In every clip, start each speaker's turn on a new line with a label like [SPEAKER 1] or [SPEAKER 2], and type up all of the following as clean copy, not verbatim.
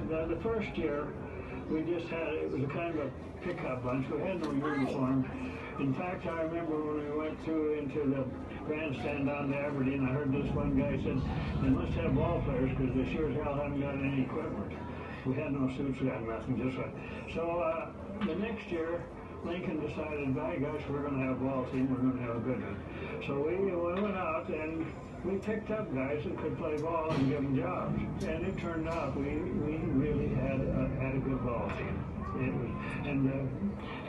[SPEAKER 1] the first year, we just had, it was a kind of a pickup bunch. We had no uniform. In fact, I remember when we went through into the grandstand down to Aberdeen, I heard this one guy said, they must have ball players because they sure as hell haven't got any equipment. We had no suits, we had nothing, just like. So the next year, Lincoln decided, by gosh, we're going to have a ball team, we're going to have a good one. So we went out and we picked up guys that could play ball and give them jobs. And it turned out we really had a good ball team. It was, and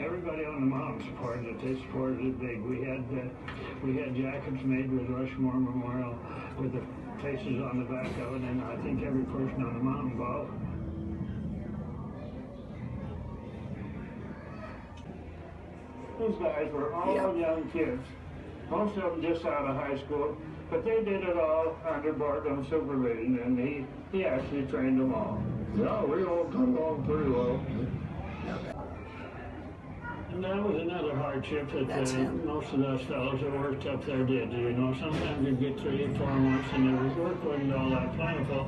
[SPEAKER 1] everybody on the mountain supported it. They supported it big. We had jackets made with Rushmore Memorial with the faces on the back of it, and I think every person on the mountain ball. These guys were all young kids, most of them just out of high school, but they did it all under Bartlett's supervision, and he actually trained them all.
[SPEAKER 2] Yeah, we all got along pretty well.
[SPEAKER 1] And that was another hardship that most of those fellows that worked up there did. You know, sometimes you'd get 3 or 4 months and the work wasn't all that plentiful.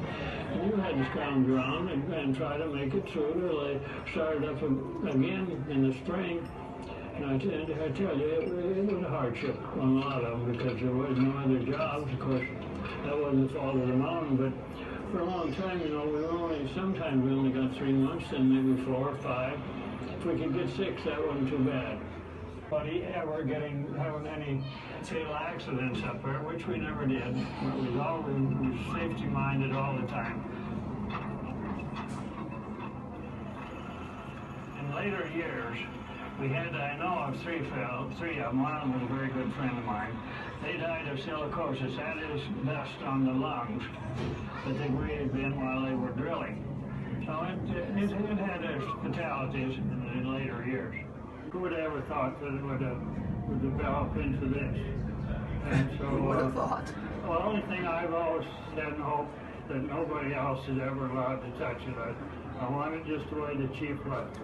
[SPEAKER 1] And you had to scrounge around and try to make it through till they started up again in the spring. And I tell you, it was a hardship on a lot of them because there was no other jobs. Of course, that wasn't the fault of the mountain, but for a long time, you know, sometimes we only got 3 months and maybe 4 or 5. If we could get 6, that wasn't too bad. But ever having any fatal accidents up there, which we never did. We was always safety minded all the time. In later years, we had, I know of 3 of them. One of them was a very good friend of mine. They died of silicosis. That is dust on the lungs that they breathed in while they were drilling. So it had its fatalities in later years. Who would have ever thought that it would develop into this? And so,
[SPEAKER 3] who would have thought?
[SPEAKER 1] Well, the only thing I've always said and hoped that nobody else is ever allowed to touch it. I want it just the way the chief left it.